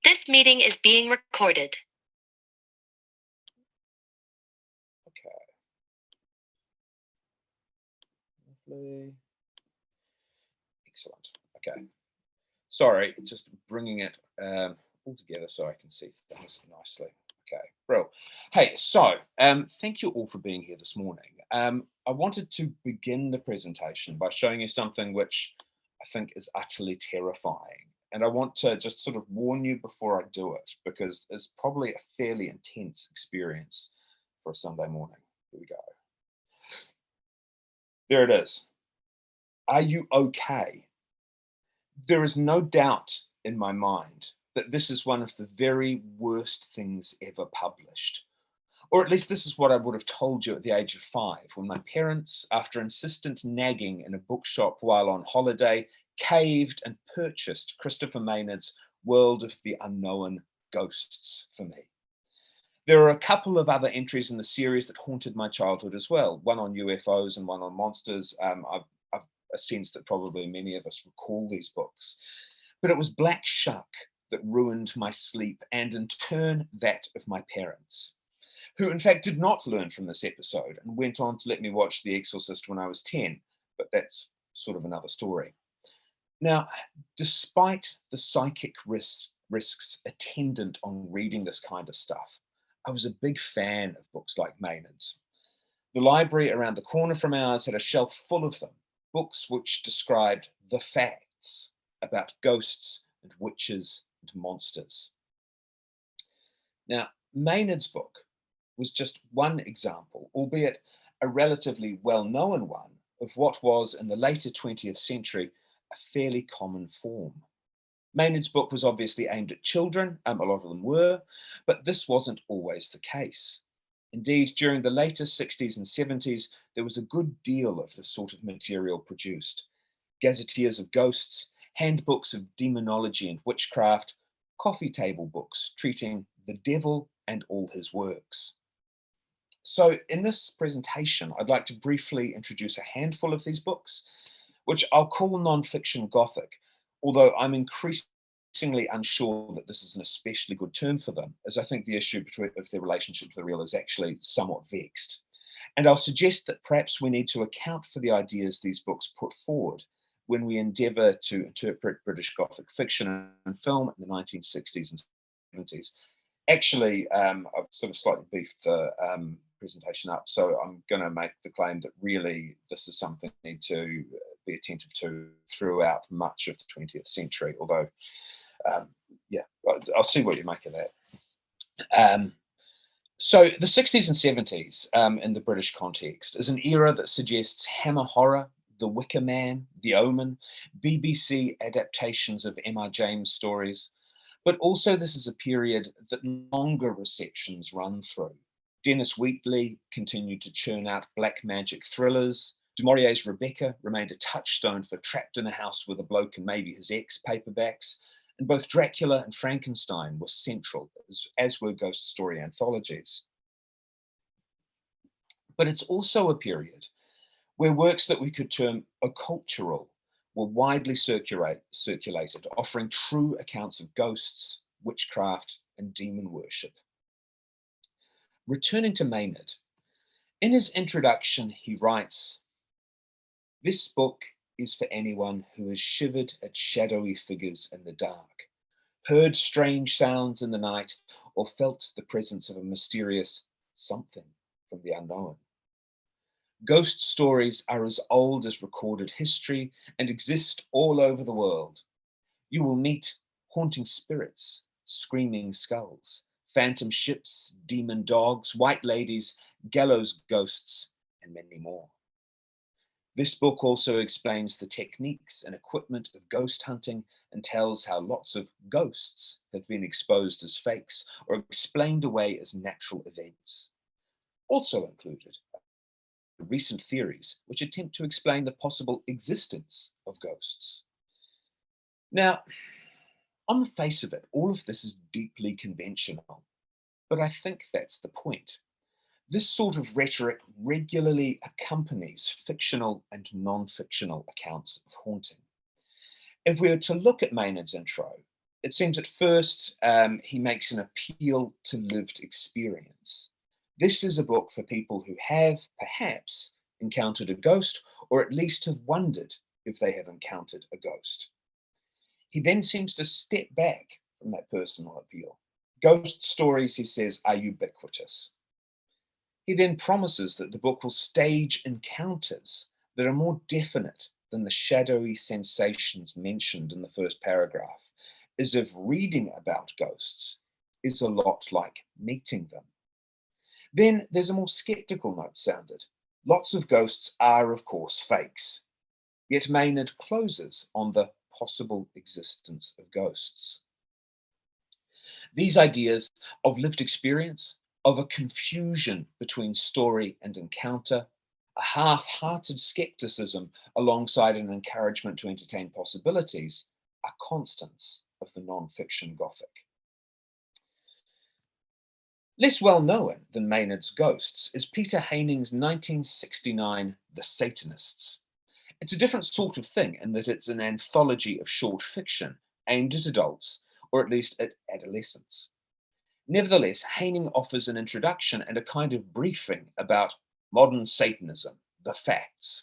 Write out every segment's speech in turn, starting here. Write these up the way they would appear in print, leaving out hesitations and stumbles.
This meeting is being recorded. Okay. Lovely. Excellent. Okay. Sorry, just bringing it all together so I can see things nicely. Okay, bro. Hey, so thank you all for being here this morning. I wanted to begin the presentation by showing you something which I think is utterly terrifying. And I want to just sort of warn you before I do it, because it's probably a fairly intense experience for a Sunday morning. Here we go. There it is. Are you okay? There is no doubt in my mind that this is one of the very worst things ever published. Or at least this is what I would have told you at the age of 5, when my parents, after insistent nagging in a bookshop while on holiday, caved and purchased Christopher Maynard's World of the Unknown Ghosts for me. There are a couple of other entries in the series that haunted my childhood as well, one on UFOs and one on monsters. I've a sense that probably many of us recall these books. But it was Black Shuck that ruined my sleep, and in turn that of my parents, who in fact did not learn from this episode and went on to let me watch The Exorcist when I was 10, but that's sort of another story. Now, despite the psychic risks attendant on reading this kind of stuff, I was a big fan of books like Maynard's. The library around the corner from ours had a shelf full of them, books which described the facts about ghosts and witches and monsters. Now, Maynard's book was just one example, albeit a relatively well-known one, of what was in the later 20th century a fairly common form. Maynard's book was obviously aimed at children, a lot of them were, but this wasn't always the case. Indeed, during the later 60s and 70s, there was a good deal of this sort of material produced. Gazetteers of ghosts, handbooks of demonology and witchcraft, coffee table books treating the devil and all his works. So in this presentation, I'd like to briefly introduce a handful of these books, which I'll call non-fiction Gothic, although I'm increasingly unsure that this is an especially good term for them, as I think the issue of their relationship to the real is actually somewhat vexed. And I'll suggest that perhaps we need to account for the ideas these books put forward when we endeavour to interpret British Gothic fiction and film in the 1960s and 70s. Actually, I've sort of slightly beefed the presentation up, so I'm going to make the claim that really this is something we need to be attentive to throughout much of the 20th century, although, yeah, I'll see what you make of that. So the 60s and 70s in the British context is an era that suggests hammer horror, The Wicker Man, The Omen, BBC adaptations of M.R. James stories, but also this is a period that longer receptions run through. Dennis Wheatley continued to churn out black magic thrillers. Du Maurier's Rebecca remained a touchstone for Trapped in a House with a Bloke and Maybe His Ex paperbacks. And both Dracula and Frankenstein were central, as were ghost story anthologies. But it's also a period where works that we could term occultural were widely circulated, offering true accounts of ghosts, witchcraft, and demon worship. Returning to Maynard, in his introduction, he writes, "This book is for anyone who has shivered at shadowy figures in the dark, heard strange sounds in the night, or felt the presence of a mysterious something from the unknown. Ghost stories are as old as recorded history and exist all over the world. You will meet haunting spirits, screaming skulls, phantom ships, demon dogs, white ladies, gallows ghosts, and many more. This book also explains the techniques and equipment of ghost hunting and tells how lots of ghosts have been exposed as fakes or explained away as natural events. Also included are recent theories which attempt to explain the possible existence of ghosts." Now, on the face of it, all of this is deeply conventional, but I think that's the point. This sort of rhetoric regularly accompanies fictional and non-fictional accounts of haunting. If we were to look at Maynard's intro, It seems at first he makes an appeal to lived experience. This is a book for people who have, perhaps, encountered a ghost, or at least have wondered if they have encountered a ghost. He then seems to step back from that personal appeal. Ghost stories, he says, are ubiquitous. He then promises that the book will stage encounters that are more definite than the shadowy sensations mentioned in the first paragraph, as if reading about ghosts is a lot like meeting them. Then there's a more skeptical note sounded. Lots of ghosts are, of course, fakes. Yet Maynard closes on the possible existence of ghosts. These ideas of lived experience, of a confusion between story and encounter, a half-hearted skepticism alongside an encouragement to entertain possibilities, are constants of the non-fiction Gothic. Less well known than Maynard's Ghosts is Peter Haining's 1969 The Satanists. It's a different sort of thing in that it's an anthology of short fiction aimed at adults, or at least at adolescents. Nevertheless, Haining offers an introduction and a kind of briefing about modern Satanism, the facts,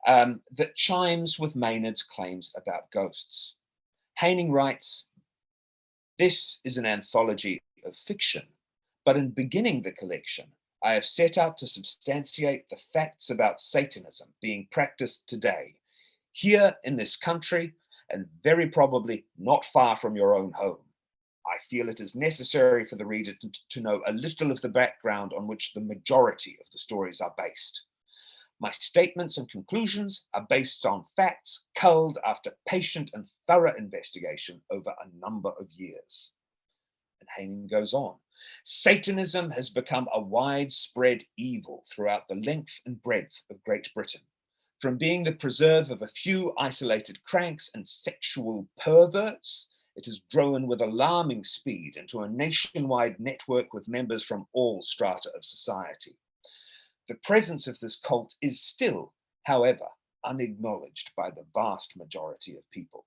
that chimes with Maynard's claims about ghosts. Haining writes, "This is an anthology of fiction, but in beginning the collection, I have set out to substantiate the facts about Satanism being practiced today, here in this country, and very probably not far from your own home. I feel it is necessary for the reader to know a little of the background on which the majority of the stories are based. My statements and conclusions are based on facts culled after patient and thorough investigation over a number of years." And Haining goes on, "Satanism has become a widespread evil throughout the length and breadth of Great Britain. From being the preserve of a few isolated cranks and sexual perverts, it has grown with alarming speed into a nationwide network with members from all strata of society. The presence of this cult is still, however, unacknowledged by the vast majority of people."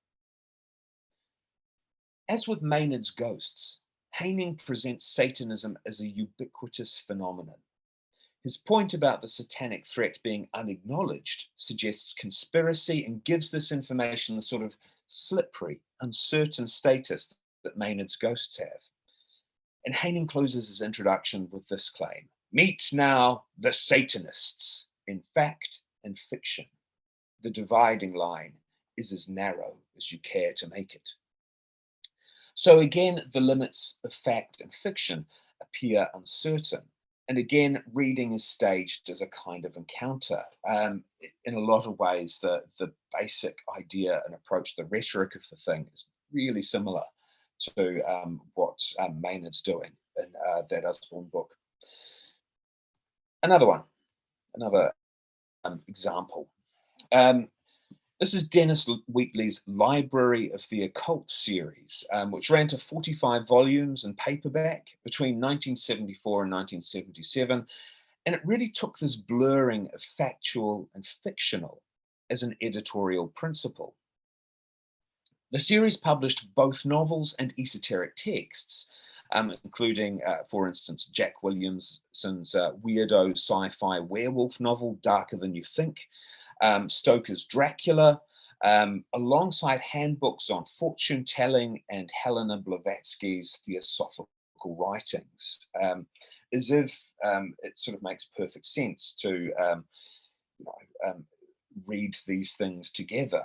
As with Maynard's Ghosts, Haining presents Satanism as a ubiquitous phenomenon. His point about the satanic threat being unacknowledged suggests conspiracy and gives this information the sort of slippery, uncertain status that Maynard's Ghosts have. And Haining closes his introduction with this claim: "Meet now the Satanists in fact and fiction. The dividing line is as narrow as you care to make it." So again, the limits of fact and fiction appear uncertain. And again, reading is staged as a kind of encounter. In a lot of ways, the basic idea and approach, the rhetoric of the thing is really similar to what Maynard's doing in that Usborne book. Another example. This is Dennis Wheatley's Library of the Occult series, which ran to 45 volumes in paperback between 1974 and 1977. And it really took this blurring of factual and fictional as an editorial principle. The series published both novels and esoteric texts, including, for instance, Jack Williamson's weirdo sci-fi werewolf novel, Darker Than You Think, Stoker's Dracula, alongside handbooks on fortune telling and Helena Blavatsky's theosophical writings, as if it sort of makes perfect sense to read these things together.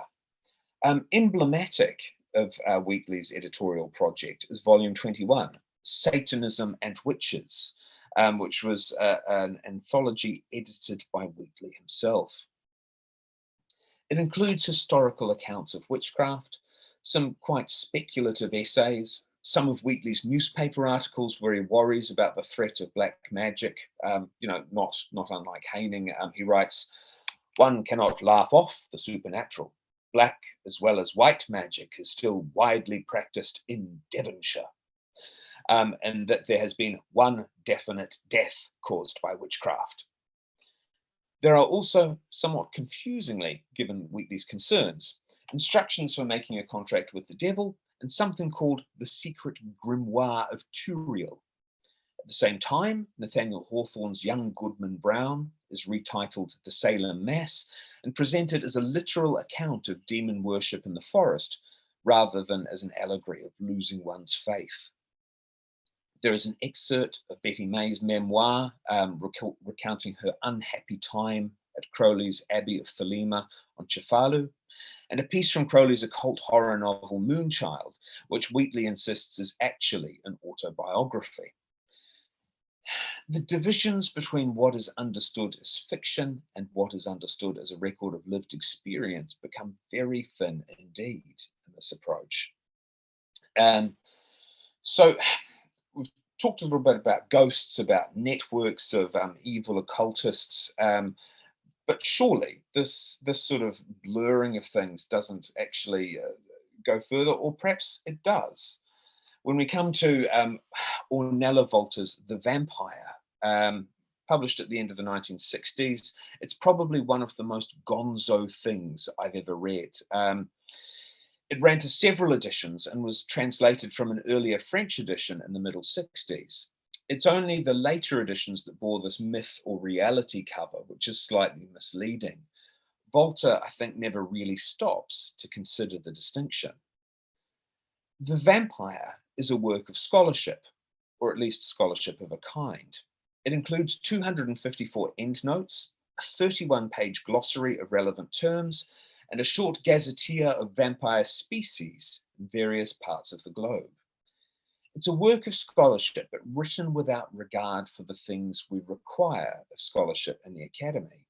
Emblematic of Wheatley's editorial project is volume 21, Satanism and Witches, which was an anthology edited by Wheatley himself. It includes historical accounts of witchcraft, some quite speculative essays, some of Wheatley's newspaper articles where he worries about the threat of black magic, not unlike Haining. He writes, "One cannot laugh off the supernatural. Black as well as white magic is still widely practiced in Devonshire, and that there has been one definite death caused by witchcraft." There are also, somewhat confusingly, given Wheatley's concerns, instructions for making a contract with the devil and something called The Secret Grimoire of Turiel. At the same time, Nathaniel Hawthorne's Young Goodman Brown is retitled The Salem Mass and presented as a literal account of demon worship in the forest, rather than as an allegory of losing one's faith. There is an excerpt of Betty May's memoir recounting her unhappy time at Crowley's Abbey of Thelema on Cefalu, and a piece from Crowley's occult horror novel Moonchild, which Wheatley insists is actually an autobiography. The divisions between what is understood as fiction and what is understood as a record of lived experience become very thin indeed in this approach. So we've talked a little bit about ghosts, about networks of evil occultists, but surely this sort of blurring of things doesn't actually go further, or perhaps it does. When we come to Nella Volta's The Vampire, published at the end of the 1960s, it's probably one of the most gonzo things I've ever read. It ran to several editions and was translated from an earlier French edition in the middle 60s. It's only the later editions that bore this myth or reality cover, which is slightly misleading. Volta, I think, never really stops to consider the distinction. The Vampire is a work of scholarship, or at least scholarship of a kind. It includes 254 endnotes, a 31-page glossary of relevant terms, and a short gazetteer of vampire species in various parts of the globe. It's a work of scholarship, but written without regard for the things we require of scholarship in the academy: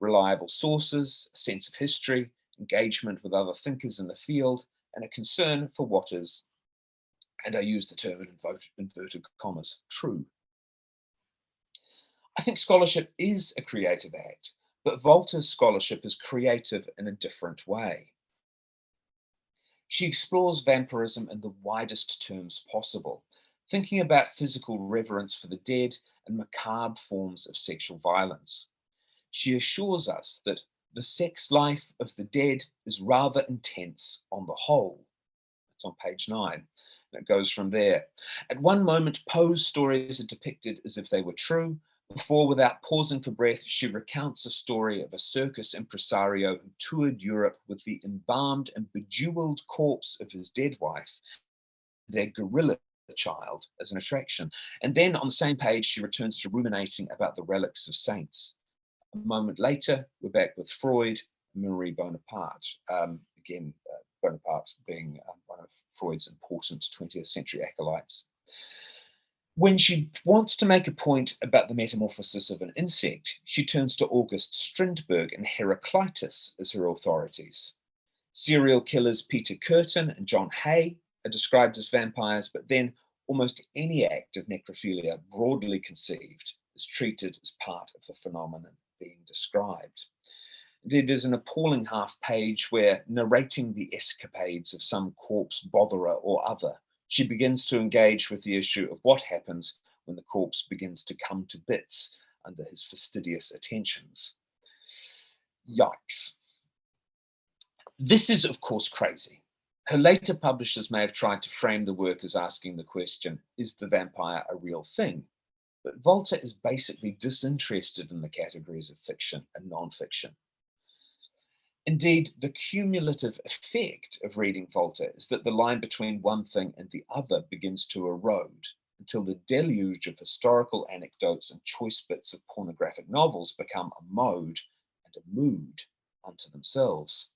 reliable sources, a sense of history, engagement with other thinkers in the field, and a concern for what is, and I use the term in inverted commas, true. I think scholarship is a creative act, but Volta's scholarship is creative in a different way. She explores vampirism in the widest terms possible, thinking about physical reverence for the dead and macabre forms of sexual violence. She assures us that the sex life of the dead is rather intense on the whole. It's on page 9. And it goes from there. At one moment, Poe's stories are depicted as if they were true, before, without pausing for breath, she recounts a story of a circus impresario who toured Europe with the embalmed and bejeweled corpse of his dead wife, their gorilla child, as an attraction. And then on the same page, she returns to ruminating about the relics of saints. A moment later, we're back with Freud and Marie Bonaparte. Bonaparte being one of Freud's important 20th century acolytes. When she wants to make a point about the metamorphosis of an insect, she turns to August Strindberg and Heraclitus as her authorities. Serial killers Peter Curtin and John Hay are described as vampires, but then almost any act of necrophilia broadly conceived is treated as part of the phenomenon being described. Indeed, there's an appalling half page where, narrating the escapades of some corpse botherer or other, she begins to engage with the issue of what happens when the corpse begins to come to bits under his fastidious attentions. Yikes. This is, of course, crazy. Her later publishers may have tried to frame the work as asking the question, is the vampire a real thing? But Volta is basically disinterested in the categories of fiction and non-fiction. Indeed, the cumulative effect of reading Volta is that the line between one thing and the other begins to erode, until the deluge of historical anecdotes and choice bits of pornographic novels become a mode and a mood unto themselves.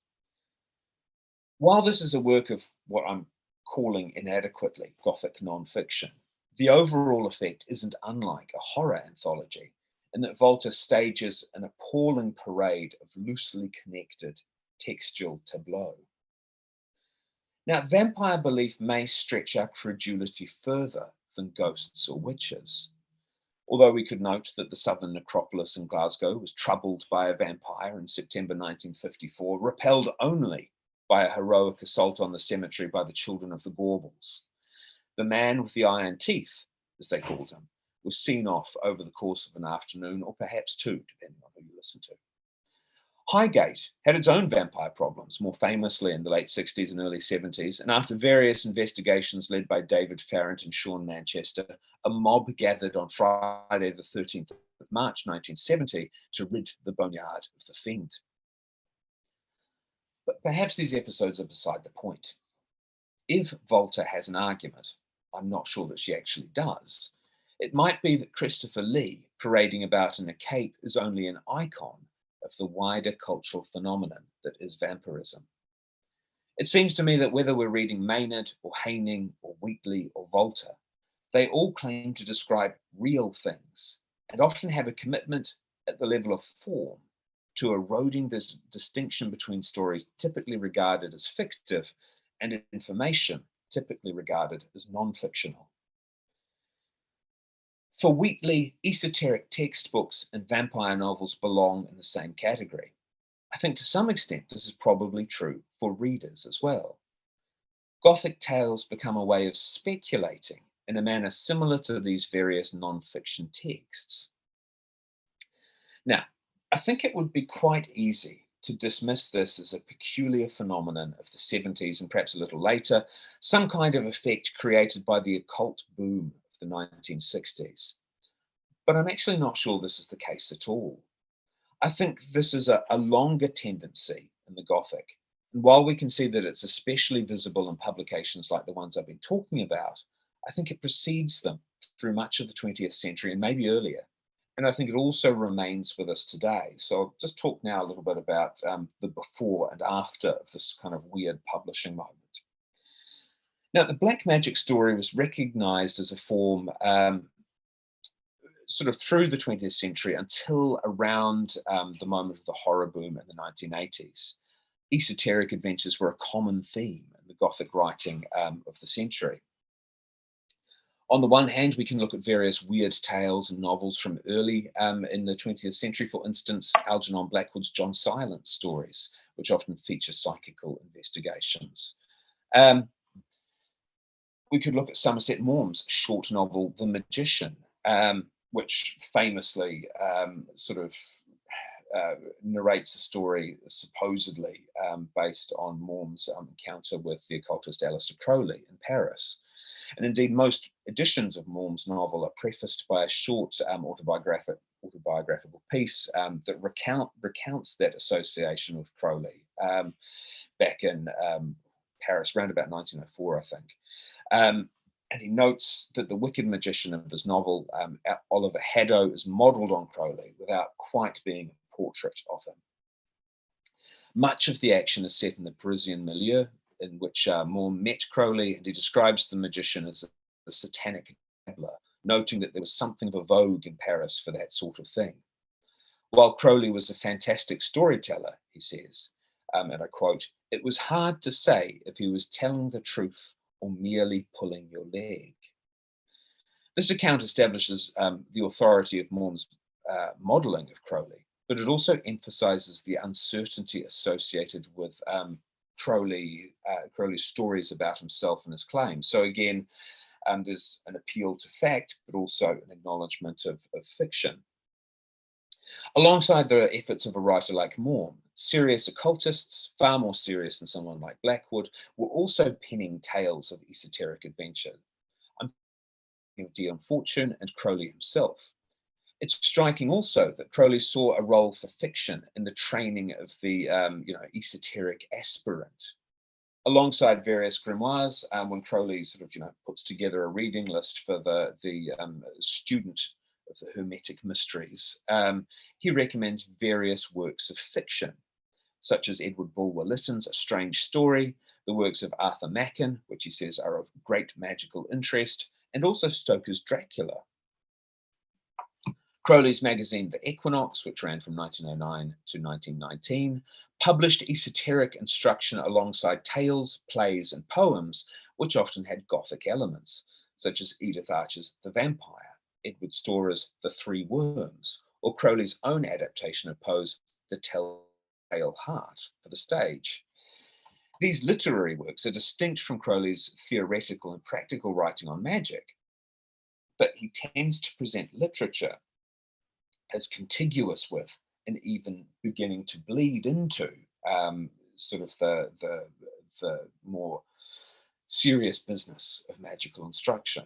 While this is a work of what I'm calling inadequately Gothic non-fiction, the overall effect isn't unlike a horror anthology, in that Volta stages an appalling parade of loosely connected textual tableaux. Now, vampire belief may stretch our credulity further than ghosts or witches. Although we could note that the southern necropolis in Glasgow was troubled by a vampire in September 1954, repelled only by a heroic assault on the cemetery by the children of the Gorbals. The man with the iron teeth, as they called him, was seen off over the course of an afternoon, or perhaps two, depending on who you listen to. Highgate had its own vampire problems, more famously in the late 60s and early 70s, and after various investigations led by David Farrant and Sean Manchester, a mob gathered on Friday the 13th of March 1970 to rid the boneyard of the fiend. But perhaps these episodes are beside the point. If Volta has an argument, I'm not sure that she actually does, it might be that Christopher Lee, parading about in a cape, is only an icon of the wider cultural phenomenon that is vampirism. It seems to me that whether we're reading Maynard or Haining or Wheatley or Volta, they all claim to describe real things and often have a commitment at the level of form to eroding this distinction between stories typically regarded as fictive and information typically regarded as non-fictional. For Wheatley, esoteric textbooks and vampire novels belong in the same category. I think to some extent this is probably true for readers as well. Gothic tales become a way of speculating in a manner similar to these various non-fiction texts. Now, I think it would be quite easy to dismiss this as a peculiar phenomenon of the 70s and perhaps a little later, some kind of effect created by the occult boom of the 1960s. But I'm actually not sure this is the case at all. I think this is a longer tendency in the Gothic. And while we can see that it's especially visible in publications like the ones I've been talking about, I think it precedes them through much of the 20th century and maybe earlier. And I think it also remains with us today. So I'll just talk now a little bit about the before and after of this kind of weird publishing moment. Now, the black magic story was recognized as a form sort of through the 20th century until around the moment of the horror boom in the 1980s. Esoteric adventures were a common theme in the Gothic writing of the century. On the one hand, we can look at various weird tales and novels from early in the 20th century. For instance, Algernon Blackwood's John Silence stories, which often feature psychical investigations. We could look at Somerset Maugham's short novel, The Magician, which famously narrates a story supposedly based on Maugham's encounter with the occultist Aleister Crowley in Paris. And indeed, most editions of Maugham's novel are prefaced by a short autobiographical piece that recounts that association with Crowley back in Paris, around about 1904, I think. And he notes that the wicked magician of his novel, Oliver Haddo, is modelled on Crowley without quite being a portrait of him. Much of the action is set in the Parisian milieu, in which Maugham met Crowley, and he describes the magician as a satanic dabbler, noting that there was something of a vogue in Paris for that sort of thing. While Crowley was a fantastic storyteller, he says, and I quote, "It was hard to say if he was telling the truth or merely pulling your leg." This account establishes the authority of Maugham's modelling of Crowley, but it also emphasizes the uncertainty associated with Crowley's stories about himself and his claims. So again, there's an appeal to fact, but also an acknowledgement of fiction. Alongside the efforts of a writer like Maugham, serious occultists, far more serious than someone like Blackwood, were also penning tales of esoteric adventure. I'm thinking of Dion Fortune and Crowley himself. It's striking also that Crowley saw a role for fiction in the training of the esoteric aspirant. Alongside various grimoires, when Crowley puts together a reading list for the student of the Hermetic Mysteries, he recommends various works of fiction, such as Edward Bulwer Lytton's A Strange Story, the works of Arthur Machen, which he says are of great magical interest, and also Stoker's Dracula. Crowley's magazine, The Equinox, which ran from 1909 to 1919, published esoteric instruction alongside tales, plays, and poems, which often had Gothic elements, such as Edith Archer's The Vampire, Edward Storer's The Three Worms, or Crowley's own adaptation of Poe's The Telltale Heart for the stage. These literary works are distinct from Crowley's theoretical and practical writing on magic, but he tends to present literature as contiguous with and even beginning to bleed into sort of the more serious business of magical instruction.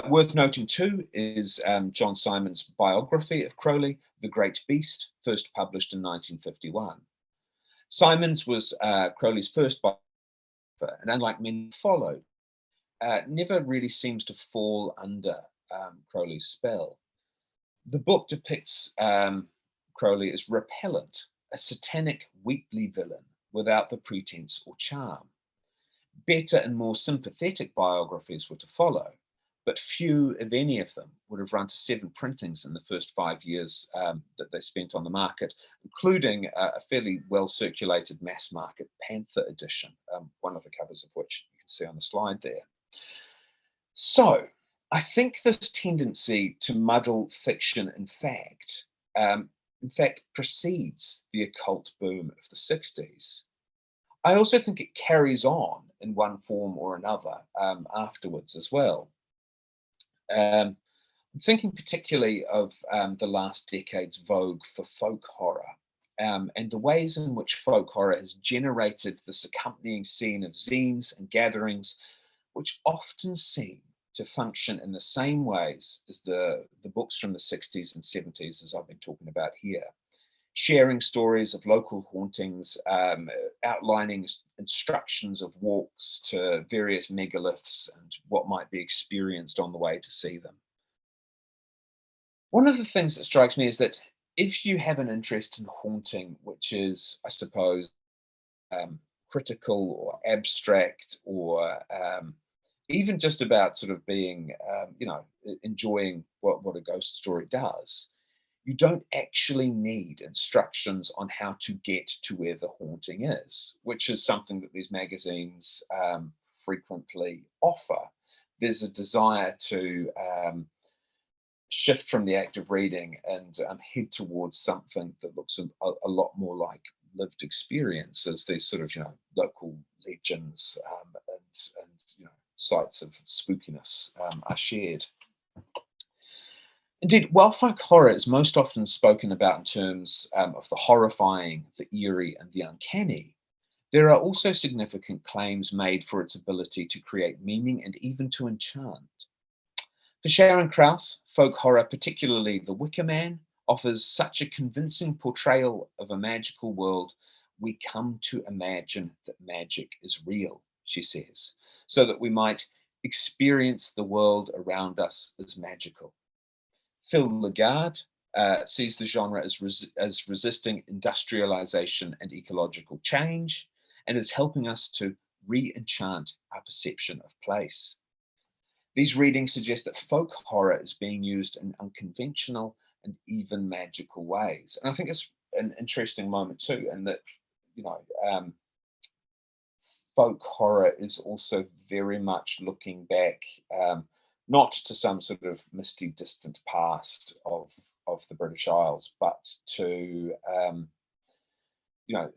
Worth noting too is John Simon's biography of Crowley, The Great Beast, first published in 1951. Simon's was Crowley's first biographer, and unlike many followed, never really seems to fall under Crowley's spell. The book depicts Crowley as repellent, a satanic, weakly villain without the pretense or charm. Better and more sympathetic biographies were to follow, but few, if any of them, would have run to 7 printings in the first 5 years that they spent on the market, including a fairly well-circulated mass-market Panther edition, one of the covers of which you can see on the slide there. So, I think this tendency to muddle fiction and fact, in fact, precedes the occult boom of the 60s. I also think it carries on in one form or another afterwards as well. I'm thinking particularly of the last decade's vogue for folk horror and the ways in which folk horror has generated this accompanying scene of zines and gatherings, which often seem to function in the same ways as the books from the 60s and 70s, as I've been talking about here. Sharing stories of local hauntings, outlining instructions of walks to various megaliths and what might be experienced on the way to see them. One of the things that strikes me is that if you have an interest in haunting, which is, I suppose, critical or abstract or even just about sort of being, enjoying what a ghost story does, you don't actually need instructions on how to get to where the haunting is, which is something that these magazines frequently offer. There's a desire to shift from the act of reading and head towards something that looks a lot more like lived experiences. These sort of, local legends and sites of spookiness are shared. Indeed, while folk horror is most often spoken about in terms of the horrifying, the eerie, and the uncanny, there are also significant claims made for its ability to create meaning and even to enchant. For Sharon Krauss, folk horror, particularly The Wicker Man, offers such a convincing portrayal of a magical world, we come to imagine that magic is real, she says, so that we might experience the world around us as magical. Phil Lagarde sees the genre as resisting industrialization and ecological change, and is helping us to re-enchant our perception of place. These readings suggest that folk horror is being used in unconventional and even magical ways. And I think it's an interesting moment too, and that, folk horror is also very much looking back, not to some sort of misty, distant past of the British Isles, but to,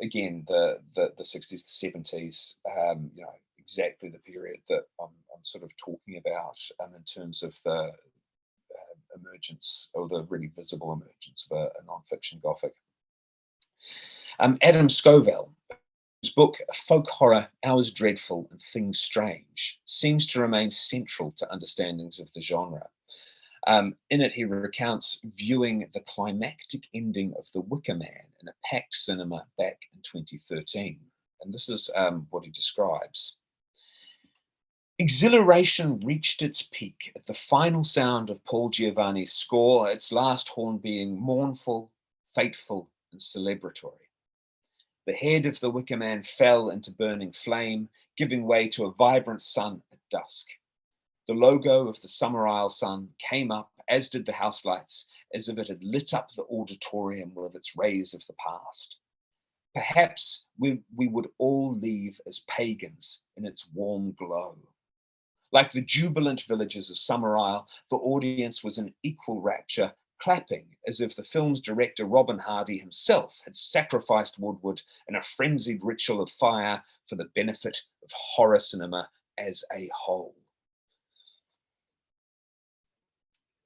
again, the 60s, the 70s, exactly the period that I'm sort of talking about in terms of the emergence, or the really visible emergence of a non-fiction Gothic. Adam Scovell, whose book Folk Horror, Hours Dreadful and Things Strange, seems to remain central to understandings of the genre. In it, he recounts viewing the climactic ending of The Wicker Man in a packed cinema back in 2013. And this is what he describes. Exhilaration reached its peak at the final sound of Paul Giovanni's score, its last horn being mournful, fateful, and celebratory. The head of the Wicker Man fell into burning flame, giving way to a vibrant sun at dusk. The logo of the Summer Isle sun came up, as did the house lights, as if it had lit up the auditorium with its rays of the past. Perhaps we would all leave as pagans in its warm glow. Like the jubilant villagers of Summer Isle, the audience was in equal rapture, clapping as if the film's director Robin Hardy himself had sacrificed Woodward in a frenzied ritual of fire for the benefit of horror cinema as a whole.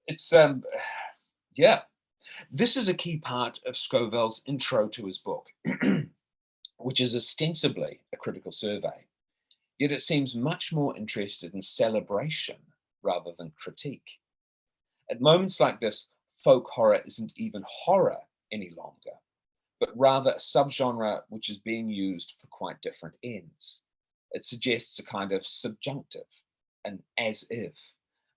It's This is a key part of Scovell's intro to his book, which is ostensibly a critical survey, yet it seems much more interested in celebration rather than critique. At moments like this, folk horror isn't even horror any longer, but rather a subgenre which is being used for quite different ends. It suggests a kind of subjunctive, an as if,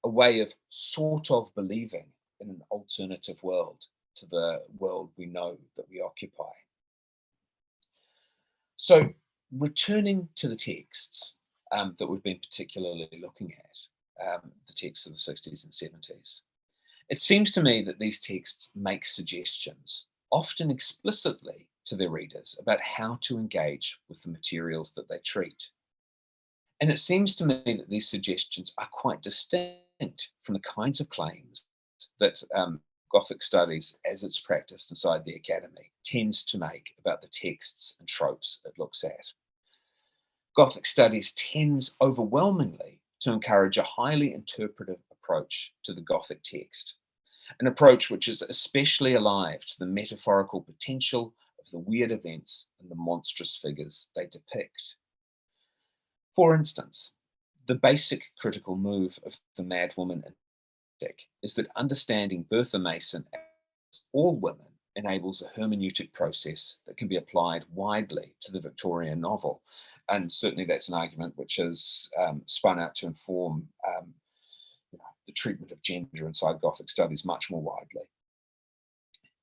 a way of sort of believing in an alternative world to the world we know that we occupy. So, returning to the texts that we've been particularly looking at, the texts of the 60s and 70s, it seems to me that these texts make suggestions, often explicitly to their readers, about how to engage with the materials that they treat. And it seems to me that these suggestions are quite distinct from the kinds of claims that Gothic studies, as it's practiced inside the academy, tends to make about the texts and tropes it looks at. Gothic studies tends overwhelmingly to encourage a highly interpretive approach to the Gothic text, an approach which is especially alive to the metaphorical potential of the weird events and the monstrous figures they depict. For instance, the basic critical move of the Mad Woman in Gothic is that understanding Bertha Mason as all women enables a hermeneutic process that can be applied widely to the Victorian novel. And certainly that's an argument which has spun out to inform the treatment of gender inside Gothic studies much more widely.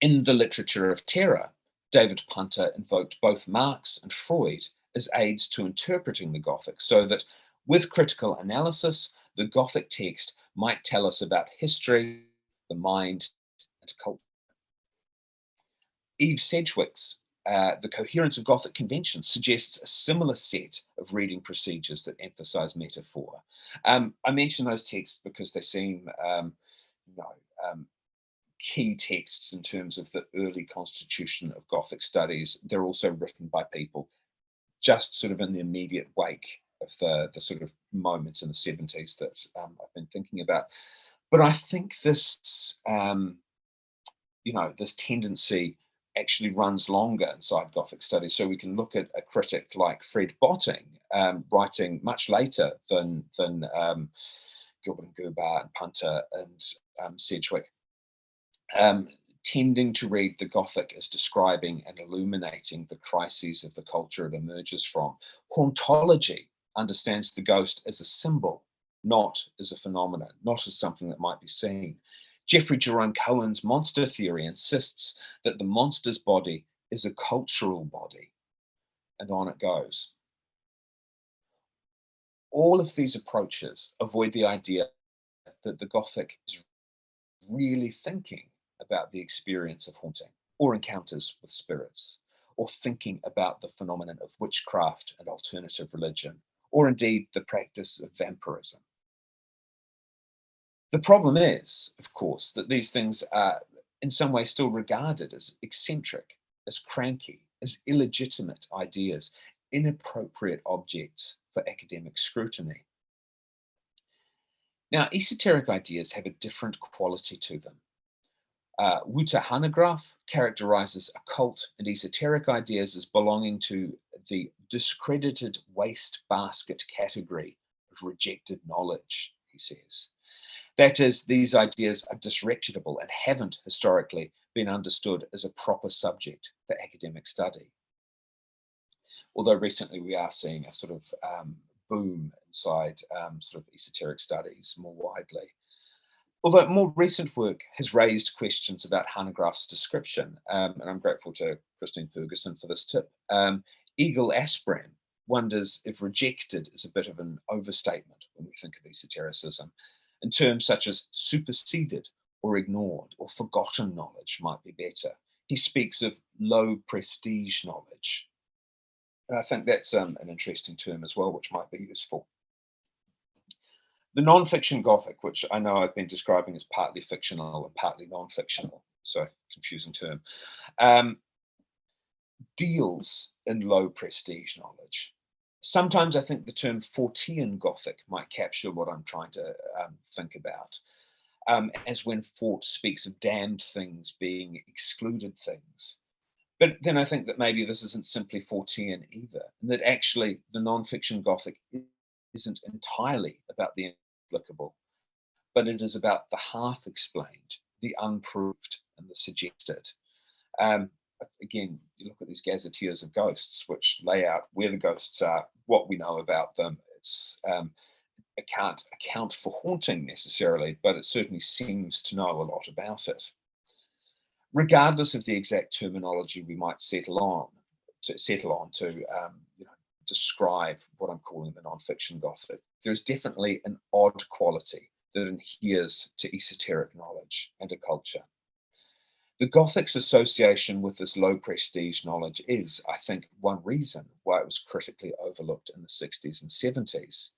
In the literature of terror, David Punter invoked both Marx and Freud as aids to interpreting the Gothic, so that with critical analysis, the Gothic text might tell us about history, the mind, and culture. Eve Sedgwick's The Coherence of Gothic Conventions suggests a similar set of reading procedures that emphasize metaphor. I mention those texts because they seem, you know, key texts in terms of the early constitution of Gothic studies. They're also written by people just sort of in the immediate wake of the sort of moment in the 70s that I've been thinking about. But I think this, this tendency actually runs longer inside Gothic studies. So we can look at a critic like Fred Botting, writing much later than Gilbert and Gerber and Punter and Sedgwick, tending to read the Gothic as describing and illuminating the crises of the culture it emerges from. Hauntology understands the ghost as a symbol, not as a phenomenon, not as something that might be seen. Jeffrey Jerome Cohen's monster theory insists that the monster's body is a cultural body, and on it goes. All of these approaches avoid the idea that the Gothic is really thinking about the experience of haunting or encounters with spirits, or thinking about the phenomenon of witchcraft and alternative religion, or indeed the practice of vampirism. The problem is, of course, that these things are in some way still regarded as eccentric, as cranky, as illegitimate ideas, inappropriate objects for academic scrutiny. Now, esoteric ideas have a different quality to them. Wouter Hanegraaff characterizes occult and esoteric ideas as belonging to the discredited wastebasket category of rejected knowledge, he says. That is, these ideas are disreputable and haven't historically been understood as a proper subject for academic study. Although recently we are seeing a sort of boom inside sort of esoteric studies more widely. Although more recent work has raised questions about Hanegraaff's description, and I'm grateful to Christine Ferguson for this tip. Eagle Aspran wonders if rejected is a bit of an overstatement when we think of esotericism, and terms such as superseded or ignored or forgotten knowledge might be better. He speaks of low prestige knowledge. And I think that's an interesting term as well, which might be useful. The non-fiction Gothic, which I know I've been describing as partly fictional and partly non-fictional, so confusing term, deals in low prestige knowledge. Sometimes I think the term Fortean Gothic might capture what I'm trying to think about. as when Fort speaks of damned things being excluded things. But then I think that maybe this isn't simply Fortean either, and that actually the non-fiction Gothic isn't entirely about the inexplicable, but it is about the half-explained, the unproved, and the suggested. Um, Again, you look at these gazetteers of ghosts, which lay out where the ghosts are, what we know about them. It can't account for haunting necessarily, but it certainly seems to know a lot about it. Regardless of the exact terminology we might settle on to describe what I'm calling the non-fiction Gothic, there is definitely an odd quality that adheres to esoteric knowledge and a culture. The Gothic's association with this low prestige knowledge is, I think, one reason why it was critically overlooked in the 60s and 70s.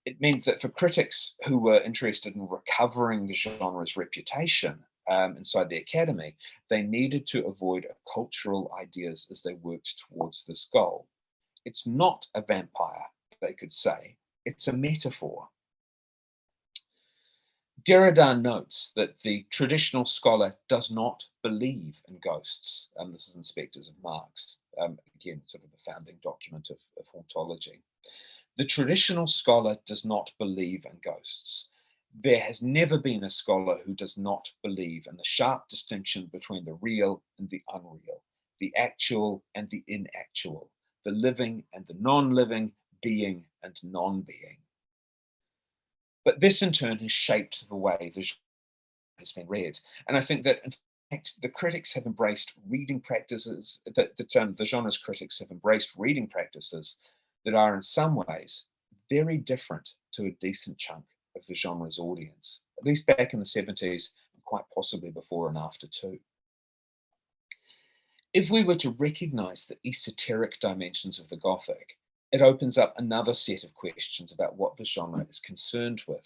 It meant that for critics who were interested in recovering the genre's reputation inside the academy, they needed to avoid cultural ideas as they worked towards this goal. It's not a vampire, they could say, it's a metaphor. Derrida notes that the traditional scholar does not believe in ghosts, and this is in Spectres of Marx, again, sort of the founding document of hauntology. The traditional scholar does not believe in ghosts. There has never been a scholar who does not believe in the sharp distinction between the real and the unreal, the actual and the inactual, the living and the non-living, being and non-being. But this in turn has shaped the way the genre has been read. And I think that in fact, the critics have embraced reading practices, the genre's critics have embraced reading practices that are in some ways very different to a decent chunk of the genre's audience, at least back in the 70s, and quite possibly before and after too. If we were to recognize the esoteric dimensions of the Gothic, it opens up another set of questions about what the genre is concerned with.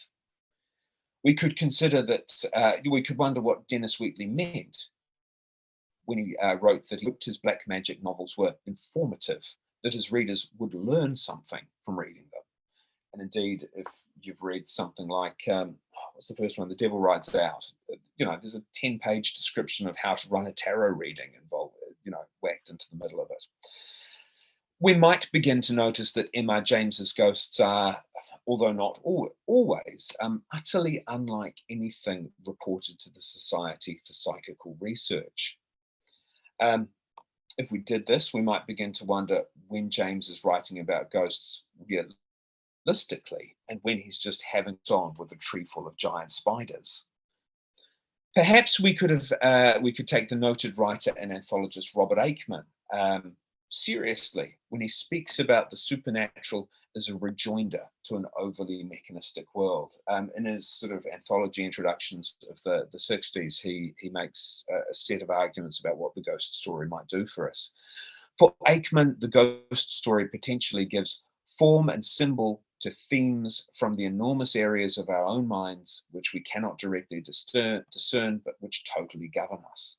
We could consider that, we could wonder what Dennis Wheatley meant when he wrote that he hoped his black magic novels were informative, that his readers would learn something from reading them. And indeed, if you've read something like, what's the first one? The Devil Rides Out. There's a 10-page description of how to run a tarot reading involved, whacked into the middle of it. We might begin to notice that M.R. James's ghosts are, although not always, utterly unlike anything reported to the Society for Psychical Research. If we did this, we might begin to wonder when James is writing about ghosts realistically and when he's just having it on with a tree full of giant spiders. Perhaps we could take the noted writer and anthologist Robert Aikman seriously when he speaks about the supernatural as a rejoinder to an overly mechanistic world. In his sort of anthology introductions of the 60s, he makes a set of arguments about what the ghost story might do for us. For Aikman, the ghost story potentially gives form and symbol to themes from the enormous areas of our own minds which we cannot directly discern, but which totally govern us.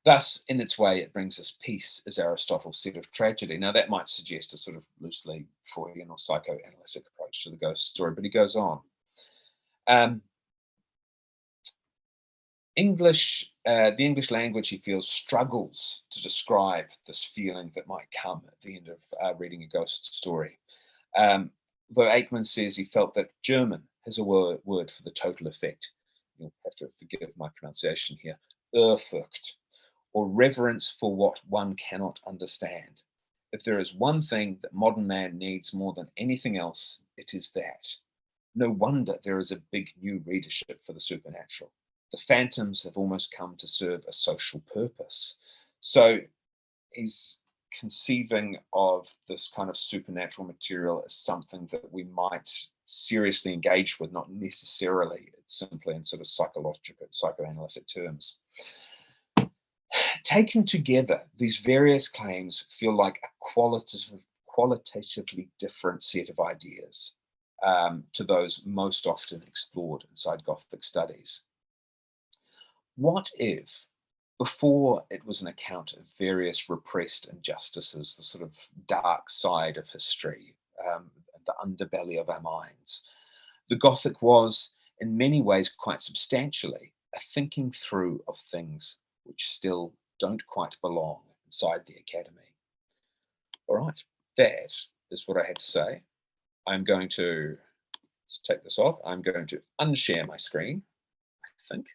Thus, in its way, it brings us peace, as Aristotle said of tragedy. Now, that might suggest a sort of loosely Freudian or psychoanalytic approach to the ghost story, but he goes on. The English language, he feels, struggles to describe this feeling that might come at the end of reading a ghost story. Though Aikman says he felt that German has a word for the total effect. You'll have to forgive my pronunciation here. Ehrfurcht, or reverence for what one cannot understand. If there is one thing that modern man needs more than anything else, it is that. No wonder there is a big new readership for the supernatural. The phantoms have almost come to serve a social purpose. So he's conceiving of this kind of supernatural material as something that we might seriously engage with, not necessarily simply in sort of psychological, psychoanalytic terms. Taken together, these various claims feel like a qualitatively different set of ideas to those most often explored inside Gothic studies. What if, before it was an account of various repressed injustices, the sort of dark side of history, the underbelly of our minds, the Gothic was, in many ways, quite substantially, a thinking through of things which still don't quite belong inside the academy. All right, that is what I had to say. I'm going to take this off. I'm going to unshare my screen, I think.